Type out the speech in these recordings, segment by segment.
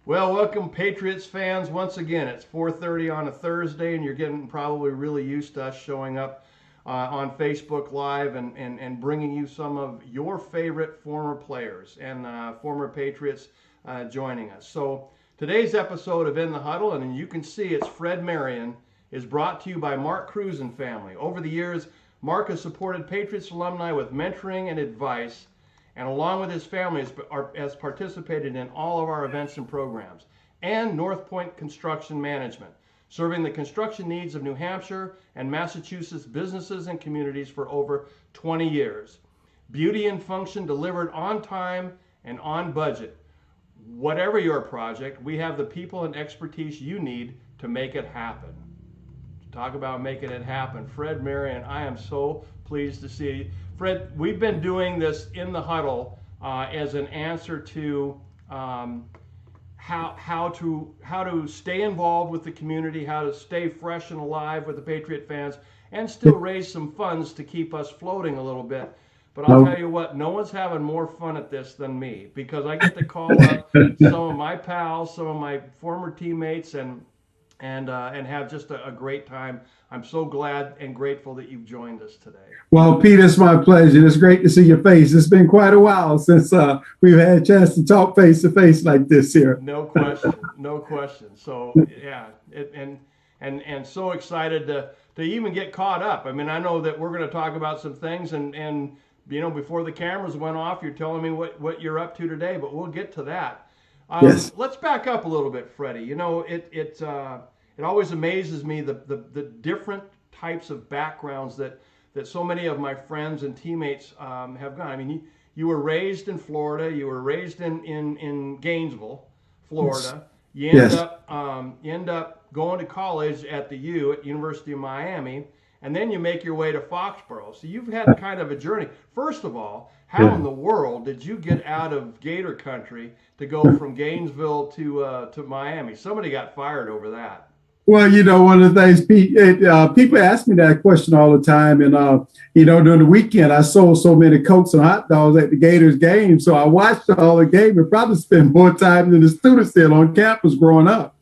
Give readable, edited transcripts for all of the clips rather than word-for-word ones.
Well, welcome Patriots fans once again. It's 4:30 on a Thursday, and you're getting probably really used to us showing up on Facebook Live and bringing you some of your favorite former players and former Patriots joining us. So today's episode of In the Huddle, and you can see it's Fred Marion, is brought to you by Mark Cruz and family. Over the years, Mark has supported Patriots alumni with mentoring and advice, and along with his family has participated in all of our events and programs, and North Point Construction Management, serving the construction needs of New Hampshire and Massachusetts businesses and communities for over 20 years. Beauty and function delivered on time and on budget. Whatever your project, we have the people and expertise you need to make it happen. Talk about making it happen. Fred Marion, I am so pleased to see you. Fred, we've been doing this in the huddle as an answer to how to stay involved with the community, how to stay fresh and alive with the Patriot fans, and still raise some funds to keep us floating a little bit. But I'll tell you what, no one's having more fun at this than me, because I get to call up some of my pals, some of my former teammates, and have just a great time. I'm so glad and grateful that you've joined us today. Well, Pete, it's my pleasure. It's great to see your face. It's been quite a while since we've had a chance to talk face to face like this here. No question, no question. So yeah, and so excited to even get caught up. I mean, I know that we're going to talk about some things, and you know, before the cameras went off, you're telling me what you're up to today, but we'll get to that. Yes. Let's back up a little bit, Freddie. You know, it always amazes me the different types of backgrounds that so many of my friends and teammates have gone. I mean, you were raised in Florida. You were raised in Gainesville, Florida. You end up going to college at the at University of Miami, and then you make your way to Foxborough. So you've had kind of a journey. First of all, how in the world did you get out of Gator country to go from Gainesville to Miami? Somebody got fired over that. Well, you know, one of the things, Pete, people ask me that question all the time. And, you know, during the weekend, I sold so many Cokes and hot dogs at the Gators game. So I watched all the game and probably spent more time than the students did on campus growing up.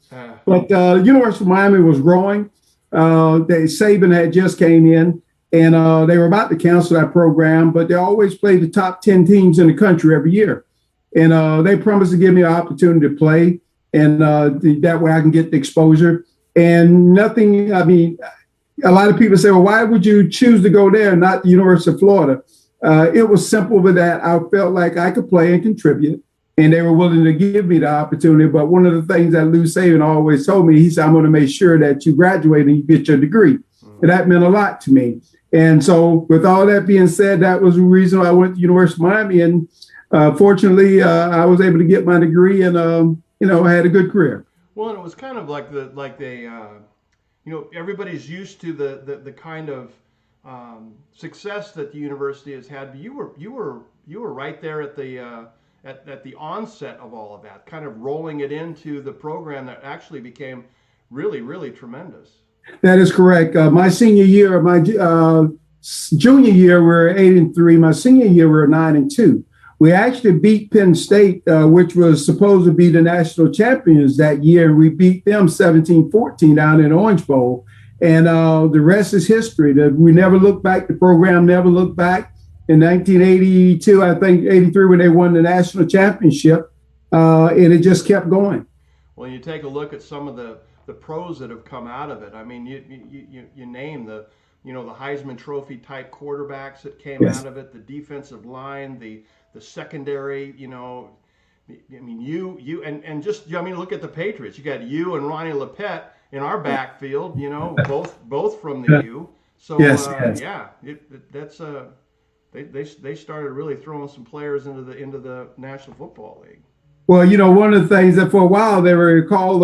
But the University of Miami was growing. Saban had just came in, and they were about to cancel that program, but they always played the top 10 teams in the country every year. And they promised to give me an opportunity to play, and that way I can get the exposure. And nothing, I mean, a lot of people say, well, why would you choose to go there and not the University of Florida? It was simple with that. I felt like I could play and contribute, and they were willing to give me the opportunity. But one of the things that Lou Saban always told me, he said, I'm going to make sure that you graduate and you get your degree. And that meant a lot to me. And so with all that being said, that was the reason I went to University of Miami. And fortunately, I was able to get my degree and, you know, I had a good career. Well, and it was kind of like you know, everybody's used to the kind of success that the university has had. But you were right there at the onset of all of that, kind of rolling it into the program that actually became really, really tremendous. That is correct. My senior year, my junior year, we were 8-3. My senior year, we were 9-2. We actually beat Penn State, which was supposed to be the national champions that year. We beat them 17-14 down in Orange Bowl. And the rest is history. We never looked back. The program never looked back. In 1982, I think 83, when they won the national championship, and it just kept going. Well, you take a look at some of the pros that have come out of it. I mean, you name the Heisman Trophy type quarterbacks that came out of it, the defensive line, the secondary, you know, I mean, you and just, I mean, look at the Patriots. You got you and Ronnie Lepet in our backfield, you know, both from the U. So yeah, that's they started really throwing some players into the National Football League. Well, you know, one of the things that for a while they were called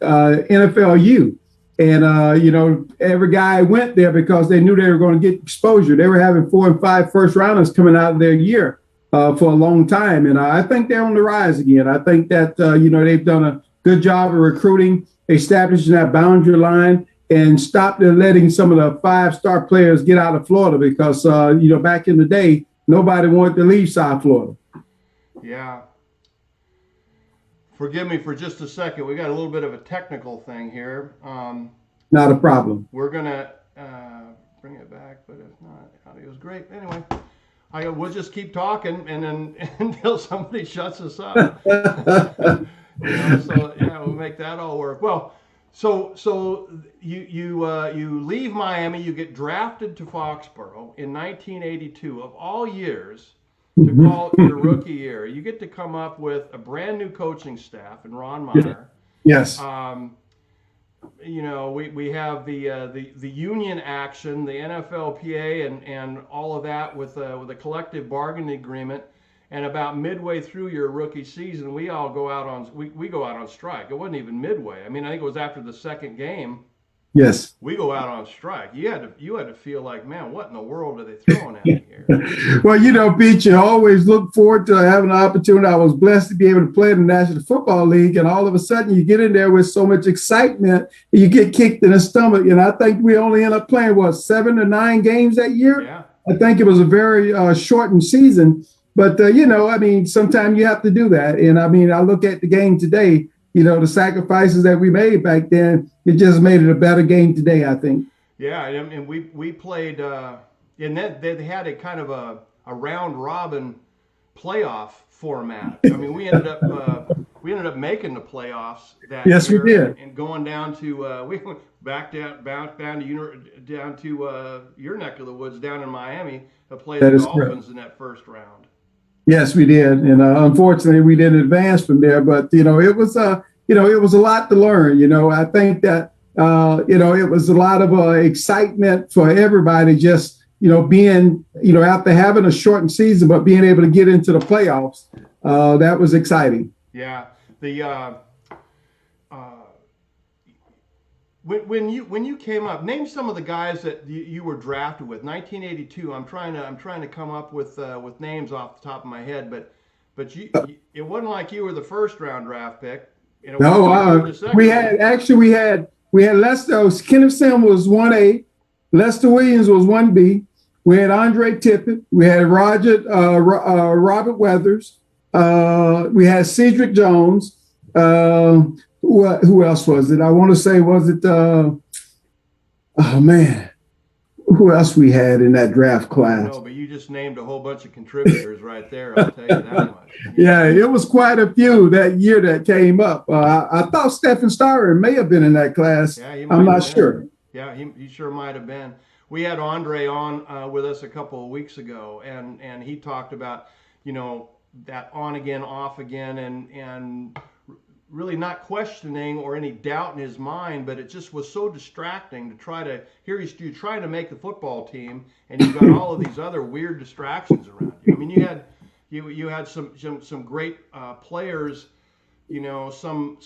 NFLU. And, you know, every guy went there because they knew they were going to get exposure. They were having 4 and 5 first rounders coming out of their year for a long time. And I think they're on the rise again. I think that, you know, they've done a good job of recruiting, establishing that boundary line, and stopped letting some of the 5-star players get out of Florida because, you know, back in the day, nobody wanted to leave South Florida. Yeah. Forgive me for just a second. We got a little bit of a technical thing here. Not a problem. We're gonna bring it back, but if not, audio's great. Anyway, we'll just keep talking, and then until somebody shuts us up. So yeah, we'll make that all work. Well, so you leave Miami, you get drafted to Foxborough in 1982. Of all years, to call your rookie year, you get to come up with a brand new coaching staff and Ron Meyer. Yes. We have the union action, the NFLPA, and all of that with a collective bargaining agreement. And about midway through your rookie season, we all go out on we go out on strike. It wasn't even midway. I mean, I think it was after the second game. Yes. We go out on strike. You had to feel like, man, what in the world are they throwing at me here? Well, Pete, you always look forward to having an opportunity. I was blessed to be able to play in the National Football League, and all of a sudden you get in there with so much excitement, you get kicked in the stomach. And I think we only end up playing, 7 or 9 games that year? Yeah. I think it was a very shortened season. But, sometimes you have to do that. And, I look at the game today, the sacrifices that we made back then, it just made it a better game today, I think. Yeah, and we played, and then they had a kind of a round robin playoff format. I mean, we ended up making the playoffs that yes, year. We did. And going down to we went back down to your neck of the woods down in Miami to play the Dolphins in that first round. Yes, we did, and unfortunately, we didn't advance from there. But it was it was a lot to learn. I think that it was a lot of excitement for everybody. Just being after having a shortened season, but being able to get into the playoffs, that was exciting. Yeah, when you came up, name some of the guys that you were drafted with. 1982. I'm trying to come up with names off the top of my head, but it wasn't like you were the first round draft pick. No, we had Lester. Kenneth Sim was 1A. Lester Williams was 1B. We had Andre Tippett. We had Robert Weathers. We had Cedric Jones. Who else was it? I want to say, was it? Who else we had in that draft class? No, but you just named a whole bunch of contributors right there. I'll tell you that much. Yeah, it was quite a few that year that came up. I thought Stephen Starr may have been in that class. Yeah, I'm not sure. Yeah, he sure might have been. We had Andre on with us a couple of weeks ago, and he talked about that on again, off again, and really not questioning or any doubt in his mind, but it just was so distracting to try to you're trying to make the football team, and you've got all of these other weird distractions around you. I mean, you had some great players, some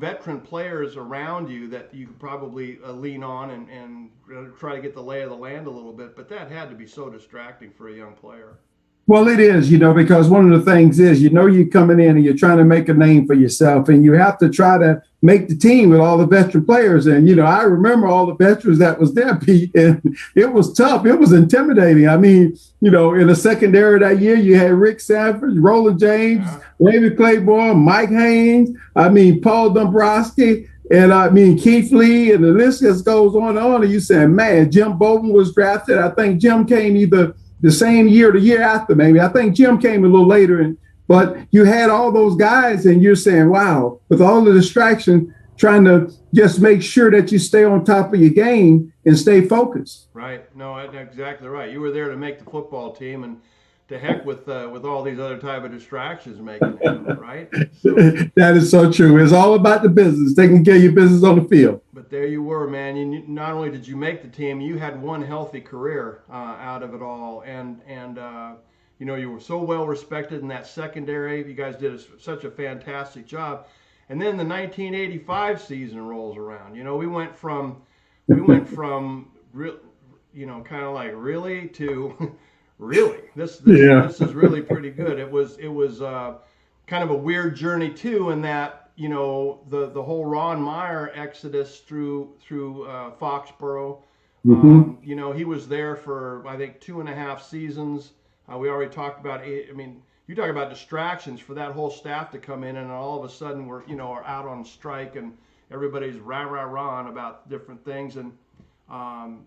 veteran players around you that you could probably lean on and try to get the lay of the land a little bit, but that had to be so distracting for a young player. Well, it is, because one of the things is, you're coming in and you're trying to make a name for yourself, and you have to try to make the team with all the veteran players. And, I remember all the veterans that was there, Pete, and it was tough. It was intimidating. I mean, in the secondary that year, you had Rick Sanford, Roland James, David Claiborne, Mike Haynes, Paul Dombrowski, and Keith Lee, and the list just goes on and on. And you say, man, Jim Bolton was drafted. I think Jim came either the same year, the year after, maybe. I think Jim came a little later, but you had all those guys, and you're saying, wow, with all the distraction, trying to just make sure that you stay on top of your game and stay focused. Right. No, that's exactly right. You were there to make the football team, and to heck with all these other type of distractions making it, right? So, that is so true. It's all about the business, taking care of your business on the field. But there you were, man. Not only did you make the team, you had one healthy career out of it all, and you were so well respected in that secondary. You guys did such a fantastic job. And then the 1985 season rolls around. We went from kind of like really to really. This is really pretty good. It was kind of a weird journey too, in that the whole Ron Meyer exodus through Foxborough. Mm-hmm. He was there for I think 2.5 seasons. We already talked about you talk about distractions for that whole staff to come in and all of a sudden are out on strike and everybody's rah about different things. And,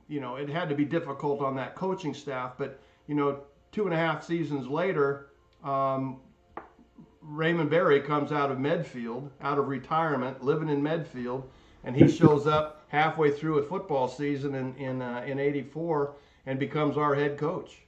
it had to be difficult on that coaching staff. But, 2.5 seasons later, Raymond Berry comes out of Medfield, out of retirement, living in Medfield, and he shows up halfway through a football season in '84 and becomes our head coach.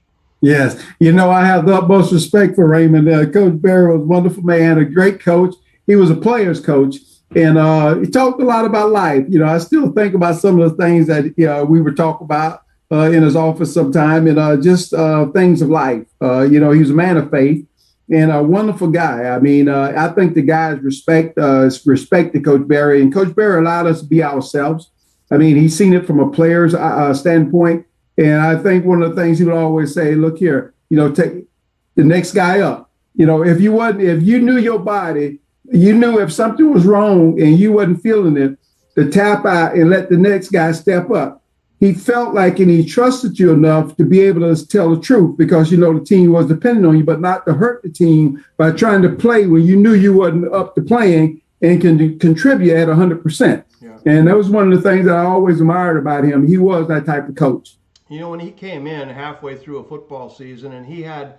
Yes. I have the utmost respect for Raymond. Coach Berry was a wonderful man, a great coach. He was a player's coach, and he talked a lot about life. I still think about some of the things that we were talking about in his office sometime, and just things of life. He was a man of faith and a wonderful guy. I mean, I think the guys respected Coach Berry, and Coach Berry allowed us to be ourselves. I mean, he's seen it from a player's standpoint. And I think one of the things he would always say, look here, take the next guy up. If you knew your body, you knew if something was wrong and you wasn't feeling it, to tap out and let the next guy step up. He felt like, and he trusted you enough to be able to tell the truth because, the team was depending on you, but not to hurt the team by trying to play when you knew you wasn't up to playing and can contribute at 100%. Yeah. And that was one of the things that I always admired about him. He was that type of coach. When he came in halfway through a football season and he had,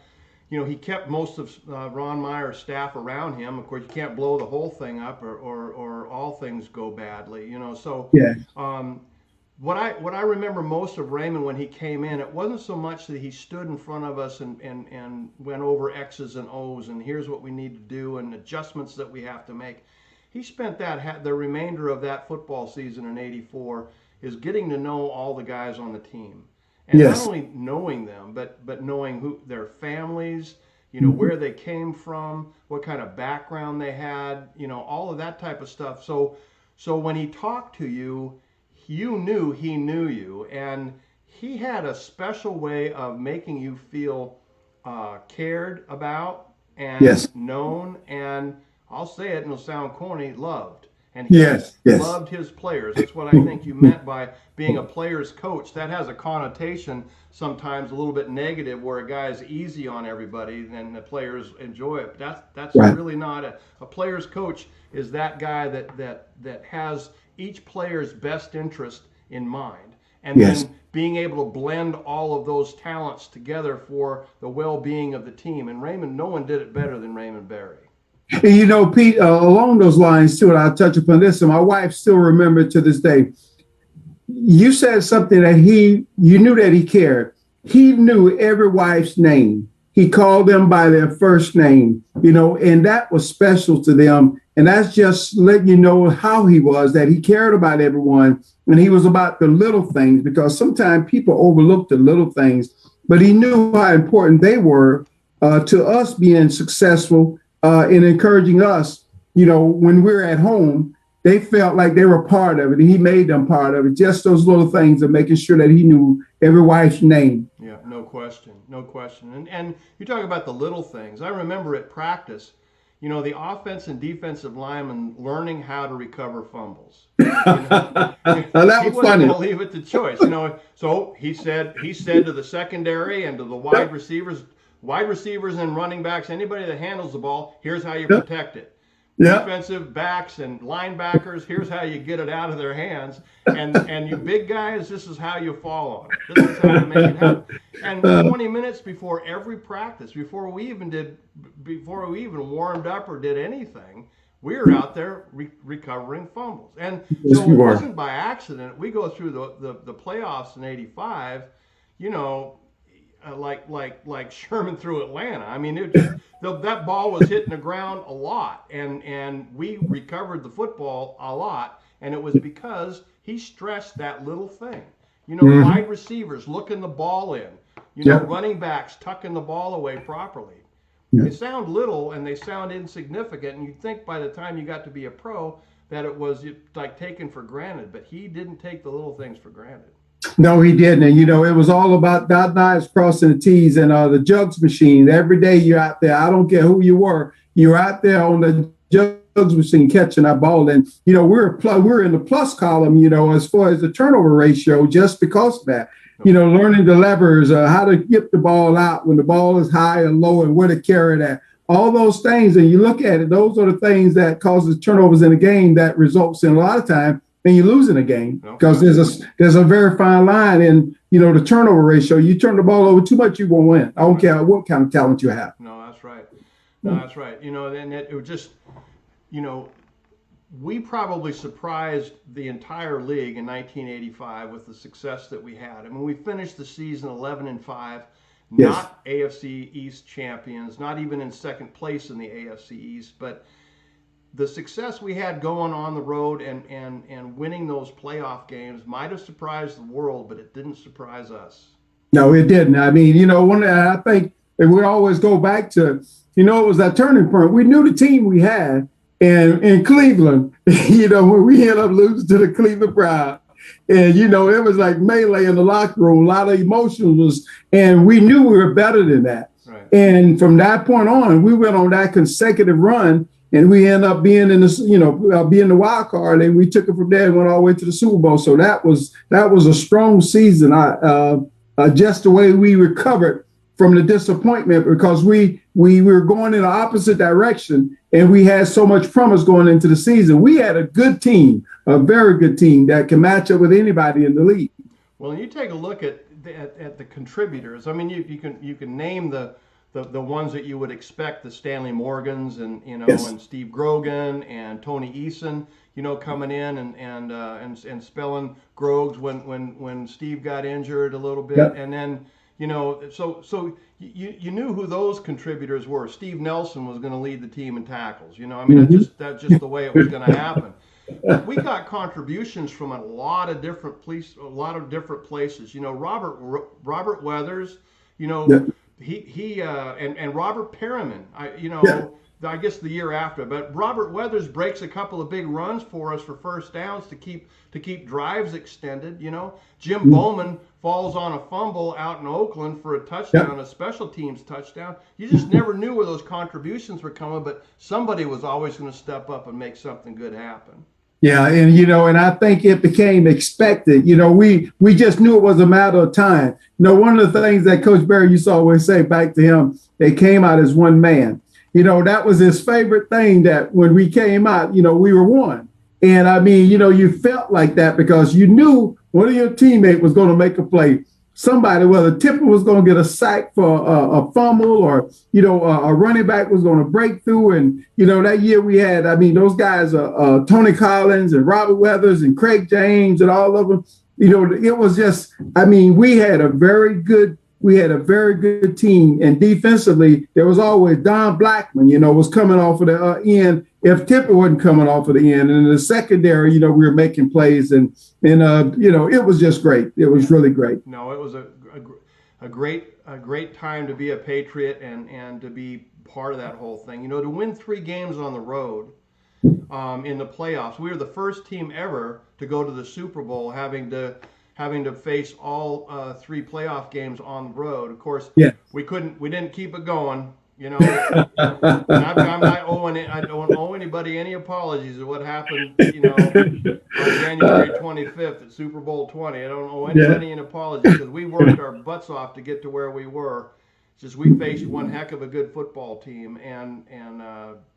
he kept most of Ron Meyer's staff around him. Of course, you can't blow the whole thing up or all things go badly, So yeah. What I remember most of Raymond when he came in, it wasn't so much that he stood in front of us and went over X's and O's and here's what we need to do and adjustments that we have to make. He spent the remainder of that football season in '84 is getting to know all the guys on the team. And yes. Not only knowing them, but knowing who their families, where they came from, what kind of background they had, all of that type of stuff. So when he talked to you, you knew he knew you, and he had a special way of making you feel cared about and yes. known, and I'll say it, and it'll sound corny, loved. And he yes. loved his players. That's what I think you meant by being a player's coach. That has a connotation sometimes a little bit negative where a guy's easy on everybody and the players enjoy it. But that's right. Really not a player's coach is that guy that has each player's best interest in mind. And yes. then being able to blend all of those talents together for the well-being of the team. And no one did it better than Raymond Berry. And Pete, along those lines too, and I'll touch upon this, and my wife still remembers to this day. You said something that you knew that he cared. He knew every wife's name. He called them by their first name, and that was special to them. And that's just letting you know how he was, that he cared about everyone, and he was about the little things, because sometimes people overlook the little things, but he knew how important they were to us being successful. In encouraging us, when we're at home, they felt like they were part of it, and he made them part of it. Just those little things of making sure that he knew every wife's name. Yeah, no question. And you talk about the little things. I remember at practice, the offense and defensive linemen learning how to recover fumbles. That was funny. He wasn't going to leave it to choice, So he said to the secondary and to the wide receivers and running backs, anybody that handles the ball, here's how you protect it. Defensive backs and linebackers, here's how you get it out of their hands. And you big guys, this is how you fall on it. This is how you make it happen. And 20 minutes before every practice, before we even warmed up or did anything, we were out there recovering fumbles. And so it wasn't by accident. We go through the playoffs in '85, like Sherman through Atlanta. I mean, that ball was hitting the ground a lot, and we recovered the football a lot, and it was because he stressed that little thing. Wide receivers looking the ball in, running backs tucking the ball away properly. Yeah. They sound little and they sound insignificant, and you'd think by the time you got to be a pro that it was like taken for granted, but he didn't take the little things for granted. No, he didn't. And, it was all about dotting I's, crossing the T's, and the jugs machine. Every day you're out there. I don't care who you were. You're out there on the jugs machine catching that ball. And, we're in the plus column, as far as the turnover ratio, just because of that. learning the levers, how to get the ball out when the ball is high and low and where to carry that. All those things, and you look at it, those are the things that causes turnovers in a game that results in a lot of time and you losing a game because there's a very fine line in the turnover ratio. You turn the ball over too much, you won't win. I don't care what kind of talent you have. No, that's right. No, that's right. And it was just, we probably surprised the entire league in 1985 with the success that we had. I mean, we finished the season 11-5, not AFC East champions, not even in second place in the AFC East, but the success we had going on the road and winning those playoff games might have surprised the world, but it didn't surprise us. No, it didn't. I mean, I think we always go back to, it was that turning point. We knew the team we had. And in Cleveland, when we ended up losing to the Cleveland Browns, and, it was like melee in the locker room, a lot of emotions, and we knew we were better than that. Right. And from that point on, we went on that consecutive run, and we ended up being in this, being the wild card, and we took it from there and went all the way to the Super Bowl. So that was a strong season. Just the way we recovered from the disappointment because we were going in the opposite direction and we had so much promise going into the season. We had a good team, a very good team that can match up with anybody in the league. Well, you take a look at the contributors. I mean, you can name the ones that you would expect, the Stanley Morgans and and Steve Grogan and Tony Eason, coming in and spelling Grogs when Steve got injured a little bit, and then. So you knew who those contributors were. Steve Nelson was going to lead the team in tackles. That's just the way it was going to happen. But we got contributions from a lot of different places. Robert Weathers, he and Robert Perriman. I guess the year after, but Robert Weathers breaks a couple of big runs for us for first downs to keep drives extended. Jim Bowman falls on a fumble out in Oakland for a touchdown, a special teams touchdown. You just never knew where those contributions were coming, but somebody was always going to step up and make something good happen. Yeah, and I think it became expected. We just knew it was a matter of time. One of the things that Coach Barry used to always say back to him, they came out as one man. That was his favorite thing, that when we came out, we were one. And I mean, you felt like that because you knew one of your teammates was going to make a play. Somebody, whether Tipper was going to get a sack for a fumble or, a running back was going to break through. And, that year we had, those guys, Tony Collins and Robert Weathers and Craig James and all of them, it was just, we had a very good team, and defensively, there was always Don Blackman, was coming off of the end if Tipper wasn't coming off of the end. And in the secondary, we were making plays, and it was just great. It was really great. No, it was a great time to be a Patriot and to be part of that whole thing. To win 3 games on the road in the playoffs. We were the first team ever to go to the Super Bowl having to face all 3 playoff games on the road. Of course, we didn't keep it going. I don't owe anybody any apologies of what happened, on January 25th at Super Bowl 20. I don't owe anybody an apology because we worked our butts off to get to where we were. It's just we faced one heck of a good football team and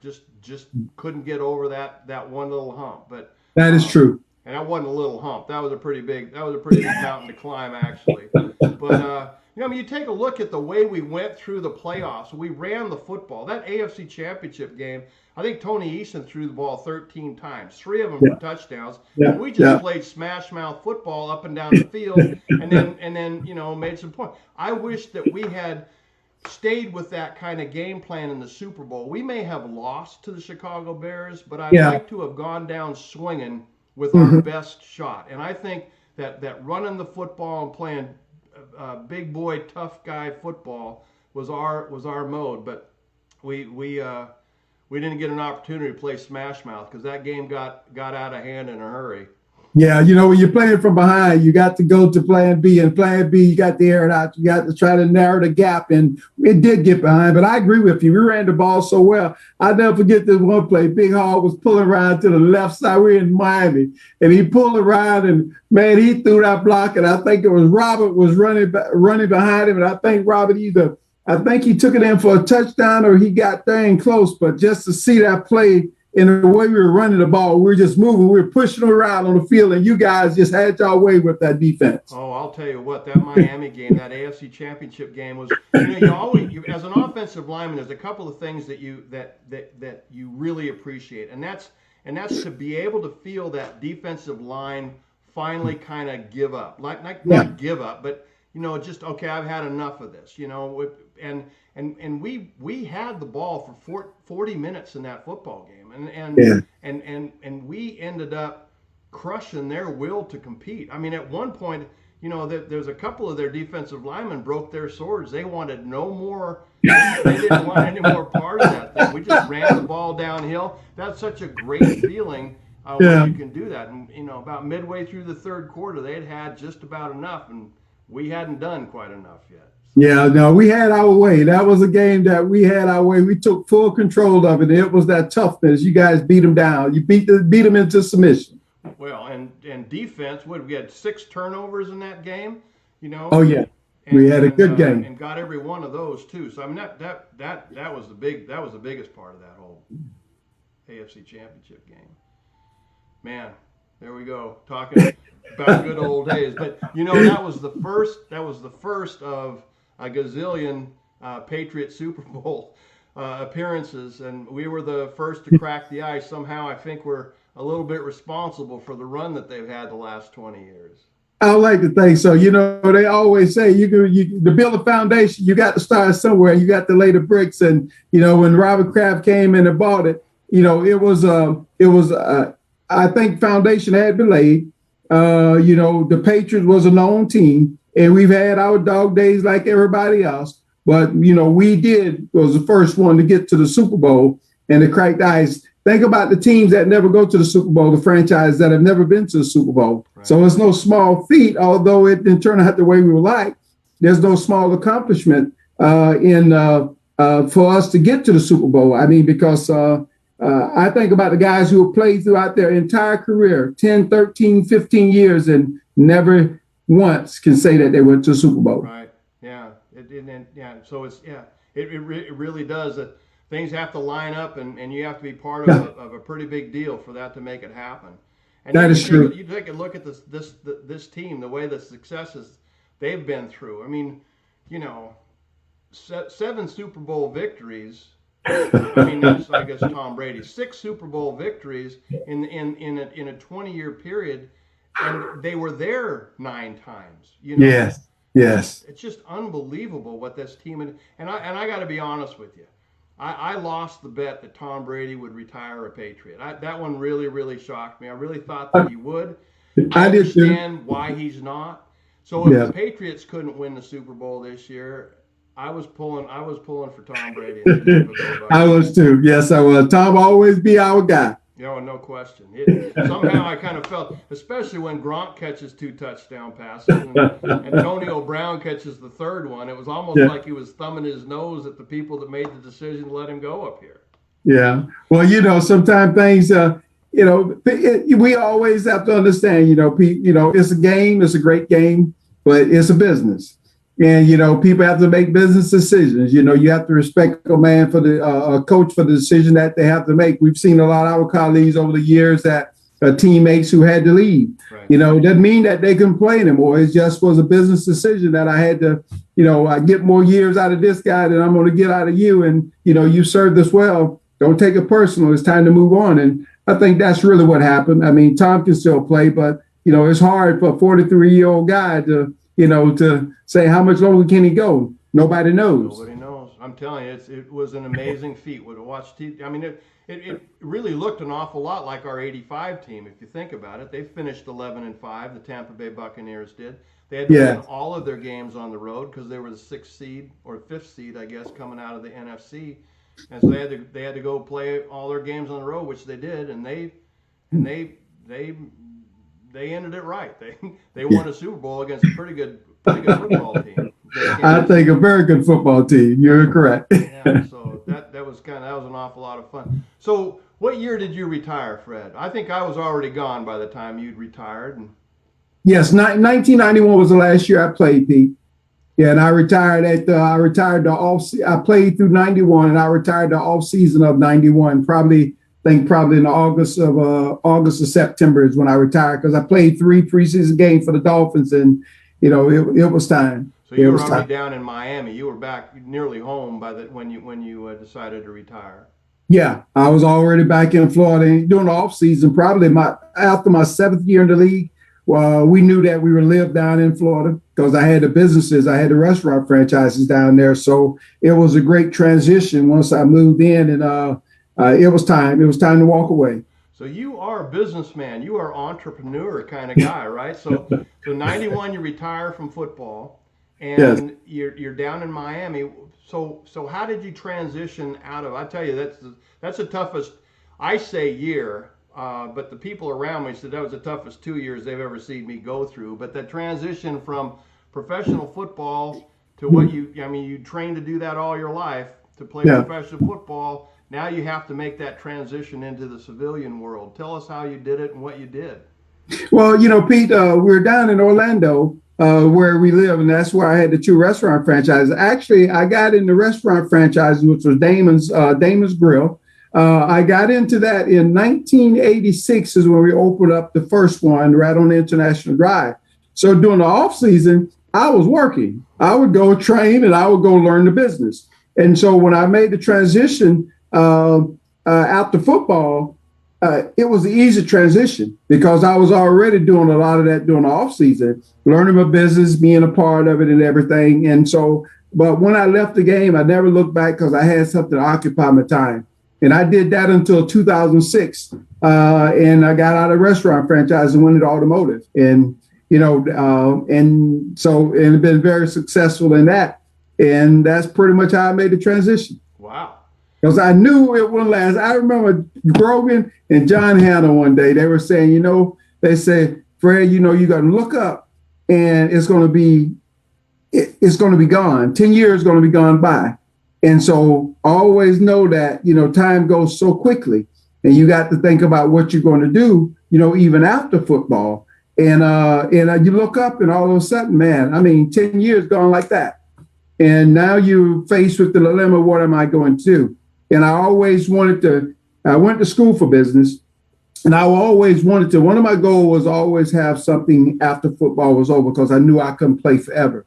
just couldn't get over that one little hump. But that is true. And that wasn't a little hump. That was a pretty big mountain to climb, actually. But you take a look at the way we went through the playoffs. We ran the football. That AFC Championship game, I think Tony Eason threw the ball 13 times, 3 of them for touchdowns. And we just played smash mouth football up and down the field, and then made some points. I wish that we had stayed with that kind of game plan in the Super Bowl. We may have lost to the Chicago Bears, but I'd like to have gone down swinging with our best shot. And I think that running the football and playing big boy, tough guy football was our mode. But we didn't get an opportunity to play smash mouth because that game got out of hand in a hurry. Yeah, when you're playing from behind, you got to go to plan B, and plan B, you got to air it out. You got to try to narrow the gap, and it did get behind. But I agree with you. We ran the ball so well. I'll never forget this one play. Big Hall was pulling around to the left side. We're in Miami, and he pulled around, and man, he threw that block, and I think it was Robert was running behind him, and I think I think he took it in for a touchdown, or he got dang close. But just to see that play, in the way we were running the ball, we were just moving, we were pushing around on the field, and you guys just had y'all way with that defense. Oh, I'll tell you what, that Miami game, that AFC Championship game was, as an offensive lineman, there's a couple of things that you really appreciate, and that's to be able to feel that defensive line finally kind of give up, not give up, but just okay, I've had enough of this, and we had the ball for 40 minutes in that football game, and we ended up crushing their will to compete. I mean, at one point, there's a couple of their defensive linemen broke their swords. They wanted no more. They didn't want any more part of that thing. We just ran the ball downhill. That's such a great feeling when you can do that. And about midway through the third quarter, they'd had just about enough, and we hadn't done quite enough yet. Yeah, no, we had our way. That was a game that we had our way. We took full control of it. It was that toughness. You guys beat them down. You beat them into submission. Well, and defense, we had 6 turnovers in that game, Oh yeah, we had a good game and got every one of those too. So I mean that was the biggest part of that whole AFC Championship game. Man, there we go, talking about good old days. But that was the first of a gazillion Patriot Super Bowl appearances, and we were the first to crack the ice. Somehow I think we're a little bit responsible for the run that they've had the last 20 years. I like to think so. They always say to build a foundation, you got to start somewhere. You got to lay the bricks. And when Robert Kraft came in and bought it, it was I think foundation had been laid. The Patriots was a known team, and we've had our dog days like everybody else. But we was the first one to get to the Super Bowl and to crack the ice. Think about the teams that never go to the Super Bowl, the franchise that have never been to the Super Bowl. Right. So it's no small feat, although it didn't turn out the way we would like. There's no small accomplishment for us to get to the Super Bowl. I mean, because I think about the guys who have played throughout their entire career, 10, 13, 15 years, and never once can say that they went to the Super Bowl. Right. Yeah. So it really does. Things have to line up, and you have to be part of a pretty big deal for that to make it happen. And that is true. You take a look at this team, the way the successes they've been through. I mean, 7 Super Bowl victories. I mean, that's, I guess, Tom Brady. 6 Super Bowl victories in a 20-year period, and they were there 9 times. Yes. It's just unbelievable what this team and I got to be honest with you. I lost the bet that Tom Brady would retire a Patriot. That one really, really shocked me. I really thought that he would. I understand why he's not. So if the Patriots couldn't win the Super Bowl this year, I was pulling for Tom Brady. I was too. Yes, I was. Tom will always be our guy. No question. Somehow I kind of felt, especially when Gronk catches 2 touchdown passes and Antonio Brown catches the 3rd one, it was almost like he was thumbing his nose at the people that made the decision to let him go up here. Yeah. Well, sometimes things, we always have to understand, it's a game, it's a great game, but it's a business. And, people have to make business decisions. You have to respect a man a coach for the decision that they have to make. We've seen a lot of our colleagues over the years that teammates who had to leave. Right. Doesn't mean that they couldn't play anymore. It just was a business decision that I had to, I get more years out of this guy than I'm going to get out of you. And, you served us well. Don't take it personal. It's time to move on. And I think that's really what happened. I mean, Tom can still play, but, it's hard for a 43-year-old guy to say how much longer can he go. Nobody knows. Nobody knows. I'm telling you, it was an amazing feat to watch. I mean, it really looked an awful lot like our '85 team. If you think about it, they finished 11-5. The Tampa Bay Buccaneers did. They had to win all of their games on the road because they were the 6th seed or 5th seed, I guess, coming out of the NFC, and so they had to go play all their games on the road, which they did, and they they ended it right. They won a Super Bowl against a pretty good football team. I think a very good football team. You're correct. Yeah, so that was an awful lot of fun. So what year did you retire, Fred? I think I was already gone by the time you'd retired. And Yes, 1991 was the last year I played, Pete. Yeah, and I retired the off. I played through 91, and I retired the off season of 91. Probably in August or September is when I retired, because I played 3 preseason games for the Dolphins, and it was time. So you were already down in Miami. You were back nearly home when you decided to retire. Yeah, I was already back in Florida during the off season. Probably after my 7th year in the league. Well, we knew that we would live down in Florida because I had the restaurant franchises down there. So it was a great transition once I moved in, and it was time. It was time to walk away. So you are a businessman. You are entrepreneur kind of guy, right? So 91 you retire from football, and yes, you're down in Miami. So how did you transition out of? I tell you, that's the toughest. I say year. But the people around me said that was the toughest 2 years they've ever seen me go through. But that transition from professional football to what you trained to do that all your life, to play professional football. Now you have to make that transition into the civilian world. Tell us how you did it and what you did. Well, Pete, we're down in Orlando where we live, and that's where I had the 2 restaurant franchises. Actually, I got in the restaurant franchise, which was Damon's Grill. I got into that in 1986 is when we opened up the first one right on the International Drive. So during the off season, I was working. I would go train and I would go learn the business. And so when I made the transition after football, it was an easy transition because I was already doing a lot of that during the off season, learning my business, being a part of it and everything. And so, but when I left the game, I never looked back because I had something to occupy my time. And I did that until 2006. And I got out of restaurant franchise and went into automotive. And, and been very successful in that. And that's pretty much how I made the transition. Wow. Because I knew it wouldn't last. I remember Grogan and John Hanna one day, they were saying, they said, Fred, you got to look up and it's going to be gone. 10 years is going to be gone by. And so always know that, time goes so quickly and you got to think about what you're going to do, even after football. And you look up and all of a sudden, man, 10 years gone like that. And now you're faced with the dilemma, what am I going to do? And I went to school for business, and I always wanted to, one of my goals was always have something after football was over because I knew I couldn't play forever.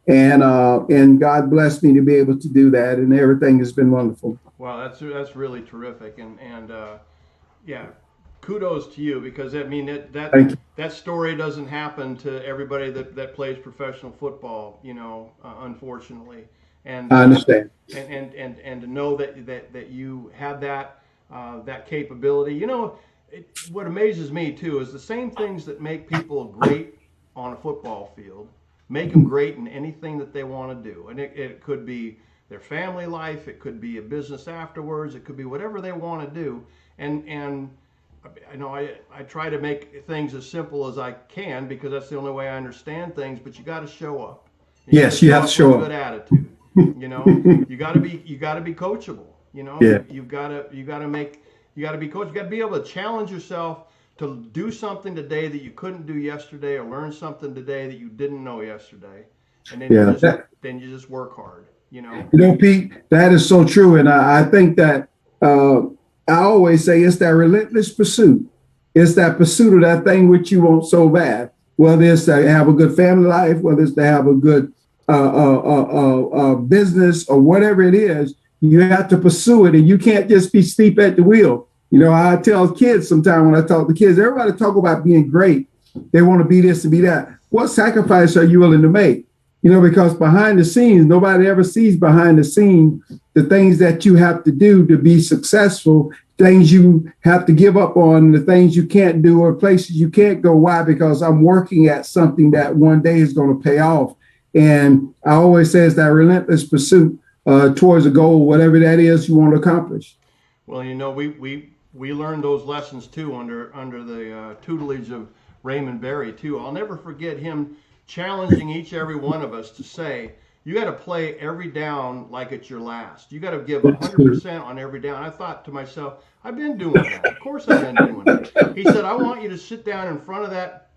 And God blessed me to be able to do that, and everything has been wonderful. Well, that's really terrific, and yeah, kudos to you because that story doesn't happen to everybody that plays professional football, unfortunately. And I understand. And to know that you have that capability, what amazes me too is the same things that make people great on a football field make them great in anything that they want to do. And it could be their family life, it could be a business afterwards, it could be whatever they want to do. And I try to make things as simple as I can because that's the only way I understand things, but you got to show up. Yes, you have to show up. Good attitude. You got to be coachable. Yeah. You got to be coachable. You got to be able to challenge yourself to do something today that you couldn't do yesterday, or learn something today that you didn't know yesterday, and then you just work hard. Pete, that is so true, and I think that I always say it's that relentless pursuit. It's that pursuit of that thing which you want so bad. Whether it's to have a good family life, whether it's to have a good business, or whatever it is, you have to pursue it, and you can't just be asleep at the wheel. I tell kids sometimes when I talk to kids, everybody talk about being great. They want to be this and be that. What sacrifice are you willing to make? Because behind the scenes, nobody ever sees behind the scene the things that you have to do to be successful, things you have to give up on, the things you can't do, or places you can't go. Why? Because I'm working at something that one day is going to pay off. And I always say it's that relentless pursuit towards a goal, whatever that is you want to accomplish. Well, we learned those lessons too under the tutelage of Raymond Berry too. I'll never forget him challenging each every one of us to say, you got to play every down like it's your last. You got to give 100% on every down. I thought to myself, I've been doing that. Of course I've been doing that. He said, I want you to sit down in front of that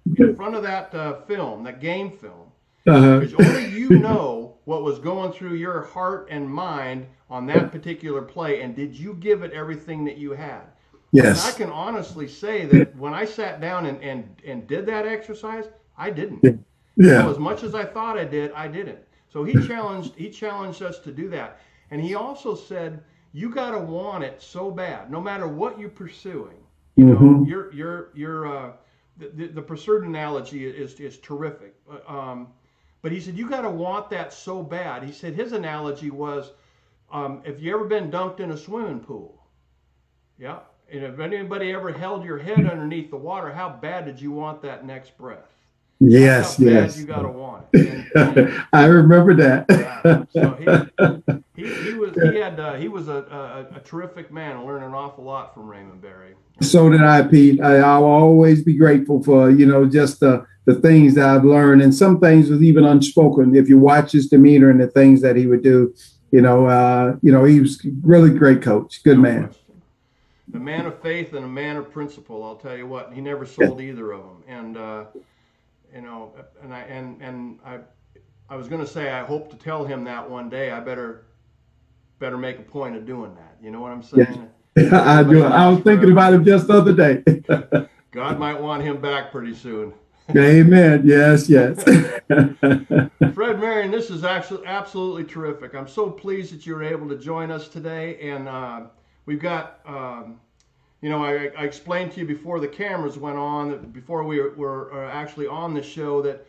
film, that game film, because only you know what was going through your heart and mind on that particular play, and did you give it everything that you had? Yes. And I can honestly say that when I sat down and did that exercise, I didn't. Yeah. So as much as I thought I did, I didn't. So he challenged us to do that. And he also said, you got to want it so bad, no matter what you're pursuing. You know, the pursuit analogy is terrific. But he said, you got to want that so bad. He said his analogy was, if you ever been dunked in a swimming pool, yeah, and if anybody ever held your head underneath the water, how bad did you want that next breath? Yes, That's how yes. bad you got to want it. And, I remember that. yeah, so he was a terrific man. I learned an awful lot from Raymond Berry. So did I, Pete. I'll always be grateful for, just the things that I've learned. And some things was even unspoken. If you watch his demeanor and the things that he would do, he was really great coach. Good man. A man of faith and a man of principle. I'll tell you what, he never sold either of them. And, I was going to say, I hope to tell him that one day. I better make a point of doing that. You know what I'm saying? Yeah. I do. I was thinking about him just the other day. God might want him back pretty soon. Amen. Yes, yes. Fred Marion, this is actually absolutely terrific. I'm so pleased that you were able to join us today. And we've got, I explained to you before the cameras went on, that before we were actually on the show, that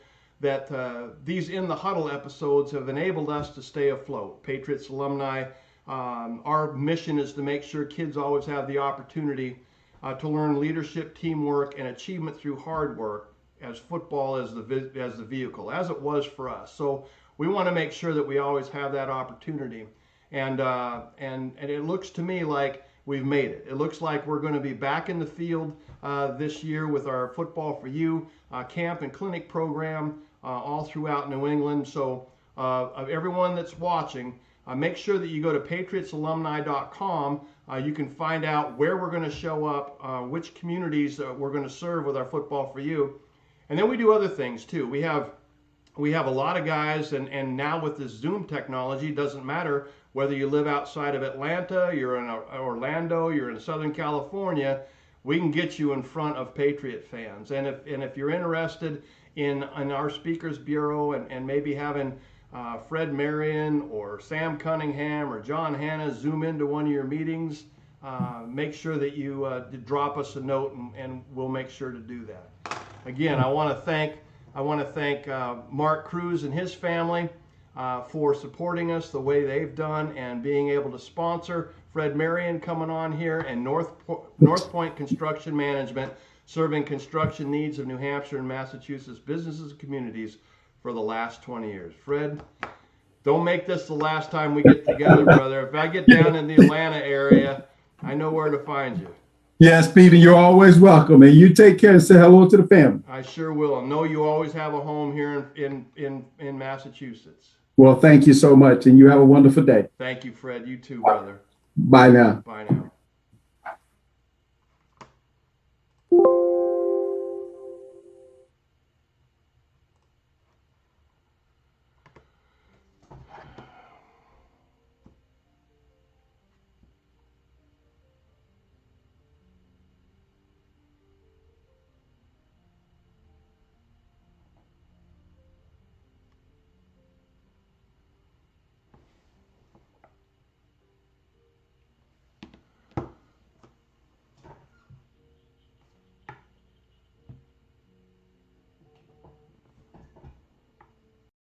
these In the Huddle episodes have enabled us to stay afloat. Patriots alumni, our mission is to make sure kids always have the opportunity to learn leadership, teamwork, and achievement through hard work, as football as the vehicle, as it was for us. So we want to make sure that we always have that opportunity. And it looks to me like we've made it. It looks like we're going to be back in the field this year with our Football for You camp and clinic program all throughout New England. So everyone that's watching, make sure that you go to patriotsalumni.com. You can find out where we're going to show up, which communities we're going to serve with our Football for You. And then we do other things too. We have a lot of guys, and now with this Zoom technology, it doesn't matter whether you live outside of Atlanta, you're in Orlando, you're in Southern California, we can get you in front of Patriot fans. And if you're interested in our Speakers Bureau and maybe having Fred Marion or Sam Cunningham or John Hanna Zoom into one of your meetings, make sure that you drop us a note, and we'll make sure to do that. Again, I want to thank Mark Cruz and his family for supporting us the way they've done and being able to sponsor Fred Marion coming on here, and North Point Construction Management, serving construction needs of New Hampshire and Massachusetts businesses and communities for the last 20 years. Fred, don't make this the last time we get together, brother. If I get down in the Atlanta area, I know where to find you. Yes, Peter, you're always welcome. And you take care and say hello to the family. I sure will. I know you always have a home here in Massachusetts. Well, thank you so much, and you have a wonderful day. Thank you, Fred. You too, brother. Bye now. Bye now.